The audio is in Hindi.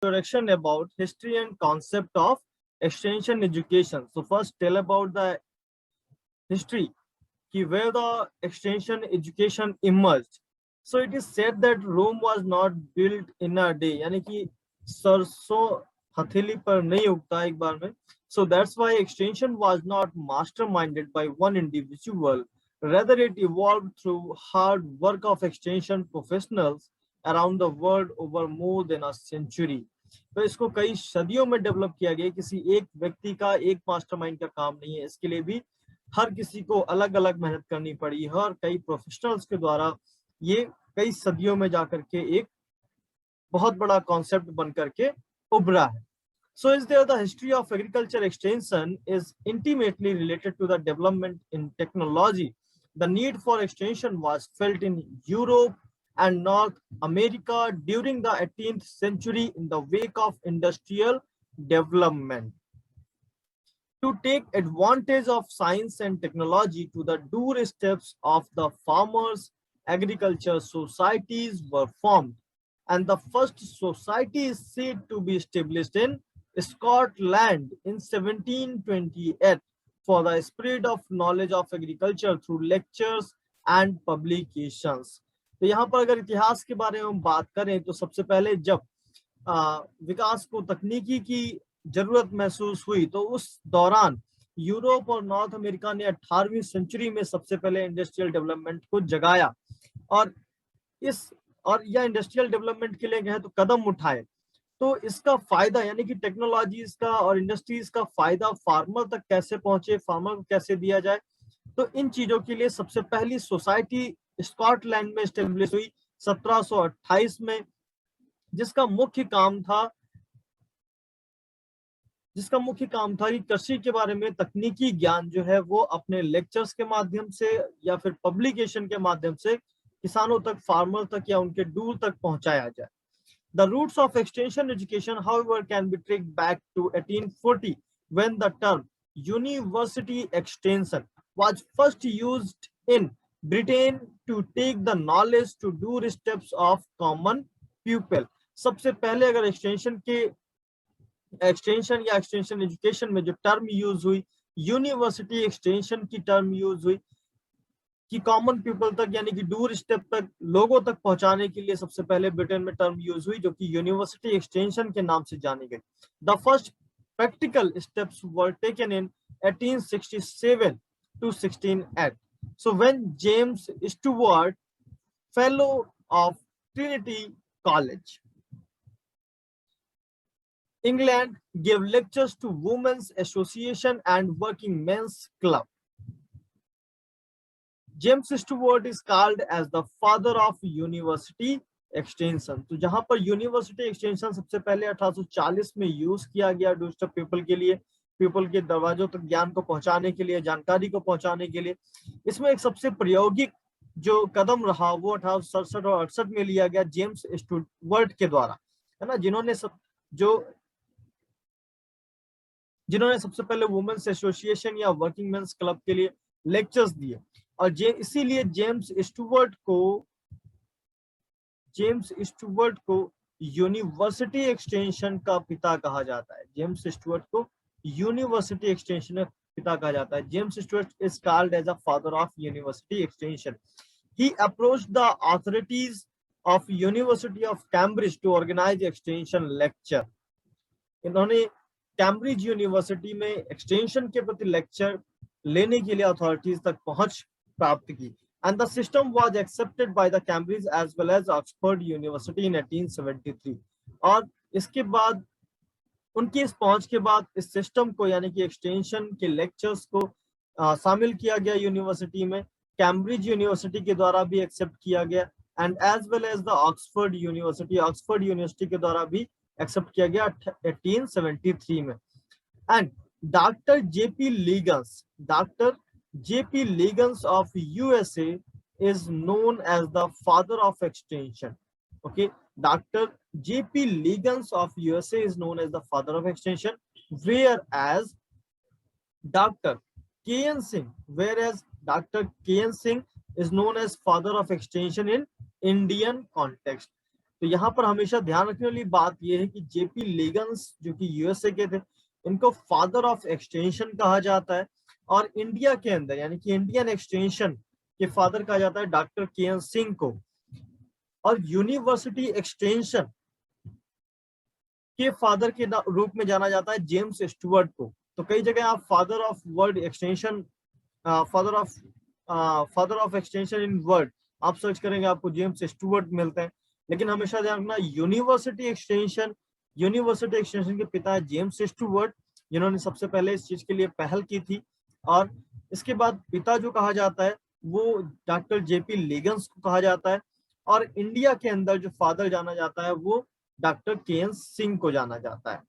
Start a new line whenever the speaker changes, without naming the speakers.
introduction about history and concept of extension education. So first tell about the history, where the extension education emerged. So it is said that Rome was not built in a day, यानी कि सरसों हथेली पर नहीं उगता एक बार में. So that's why extension was not masterminded by one individual. Rather, it evolved through hard work of extension professionals around the world over more than a century. तो इसको कई सदियों में डेवलप किया गया. किसी एक व्यक्ति का, एक मास्टरमाइंड का काम नहीं है. इसके लिए भी हर किसी को अलग अलग मेहनत करनी पड़ी है और कई प्रोफेशनल्स के द्वारा ये कई सदियों में जाकर के एक बहुत बड़ा कॉन्सेप्ट बन करके उभरा है. So is there the history of agriculture extension is intimately related to the development in technology. The need for extension was felt in Europe and North America during the 18th century in the wake of industrial development. To take advantage of science and technology to the doorsteps of the farmers, agriculture societies were formed, and the first society is said to be established in Scotland in 1728 for the spread of knowledge of agriculture through lectures and publications. तो यहाँ पर अगर इतिहास के बारे में हम बात करें तो सबसे पहले जब विकास को तकनीकी की जरूरत महसूस हुई तो उस दौरान यूरोप और नॉर्थ अमेरिका ने 18वीं सेंचुरी में सबसे पहले इंडस्ट्रियल डेवलपमेंट को जगाया और यह इंडस्ट्रियल डेवलपमेंट के लिए तो कदम उठाए. तो इसका फायदा यानी कि टेक्नोलॉजीज का और इंडस्ट्रीज का फायदा फार्मर तक कैसे पहुंचे, फार्मर को कैसे दिया जाए, तो इन चीजों के लिए सबसे पहली सोसाइटी स्कॉटलैंड में स्टेब्लिश हुई 1728 में, जिसका मुख्य काम था कि कृषि के बारे में तकनीकी ज्ञान जो है वो अपने लेक्चर्स के माध्यम से या फिर पब्लिकेशन के माध्यम से किसानों तक, फार्मर तक या उनके दूर तक पहुंचाया जाए. The roots of extension education, however, can be traced back to 1840 when the term university extension was first used in Britain to take the knowledge to doorsteps of common people. सबसे पहले अगर एक्सटेंशन या एक्सटेंशन एजुकेशन में जो टर्म यूज हुई, यूनिवर्सिटी एक्सटेंशन की टर्म यूज हुई कि कॉमन पीपल तक यानी कि दूर स्टेप तक लोगों तक पहुंचाने के लिए सबसे पहले ब्रिटेन में टर्म यूज हुई जो कि यूनिवर्सिटी एक्सटेंशन के नाम से जानी गई. The first practical steps were taken in 1867 to 1608. So when James Stewart, fellow of Trinity College, England, gave lectures to Women's Association and Working Men's Club. James Stewart is called as the father of university extension. तो जहां पर यूनिवर्सिटी एक्सटेंशन सबसे पहले 1840 में यूज किया गया डोरस्टेप पीपल के लिए, पीपल के दरवाजों तक ज्ञान को पहुंचाने के लिए, जानकारी को पहुंचाने के लिए. इसमें एक सबसे प्रायोगिक जो कदम रहा वो 1867 और 68 में लिया गया जेम्स स्टुअर्ट के द्वारा, है ना, जिन्होंने सबसे पहले वुमेन्स एसोसिएशन या वर्किंग मेंस क्लब के लिए लेक्चर्स दिए. और इसीलिए जेम्स स्टुअर्ट को यूनिवर्सिटी एक्सटेंशन का पिता कहा जाता है. जेम्स स्टुअर्ट को यूनिवर्सिटी एक्सटेंशन का पिता कहा जाता है. James Stuart is called as a father of university extension. He approached the authorities of university of Cambridge to organise extension lecture. इन्होंने कैम्ब्रिज यूनिवर्सिटी में एक्सटेंशन के प्रति लेक्चर लेने के लिए अथॉरिटीज तक पहुंच प्राप्त की. And the system was accepted by the Cambridge as well as Oxford University in 1873. और इसके बाद उनकी इस पहुंच के बाद इस सिस्टम को यानी कि एक्सटेंशन के लेक्चर्स को शामिल किया गया यूनिवर्सिटी में. कैम्ब्रिज यूनिवर्सिटी के द्वारा भी एक्सेप्ट किया गया and as well as the Oxford university के द्वारा भी एक्सेप्ट किया गया 1873 में. And doctor J.P. Liggins of USA is known as the father of extension. Okay, Dr. J.P. Liggins of USA is known as the father of extension, whereas Dr. K.N. Singh is known as father of extension in Indian context. तो यहाँ पर हमेशा ध्यान रखने वाली बात यह है कि जेपी लेगन्स जो कि यूएसए के थे, इनको फादर ऑफ एक्सटेंशन कहा जाता है। और इंडिया के अंदर यानी कि इंडियन एक्सटेंशन के फादर कहा जाता है डॉक्टर के एन सिंह को। और यूनिवर्सिटी एक्सटेंशन के फादर के रूप में जाना जाता है जेम्स स्टुअर्ट को। तो कई जगह आप father of word extension, father of extension in word आप सर्च करेंगे, आपको जेम्स स्टुअर्ट मिलते हैं। लेकिन हमेशा ध्यान रखना यूनिवर्सिटी एक्सटेंशन के पिता है जेम्स स्टुअर्ट, जिन्होंने सबसे पहले इस चीज के लिए पहल की थी। और इसके बाद पिता जो कहा जाता है वो डॉक्टर जेपी लेगन्स को कहा जाता है। और इंडिया के अंदर जो फादर जाना जाता है वो डॉक्टर के एन सिंह को जाना जाता है।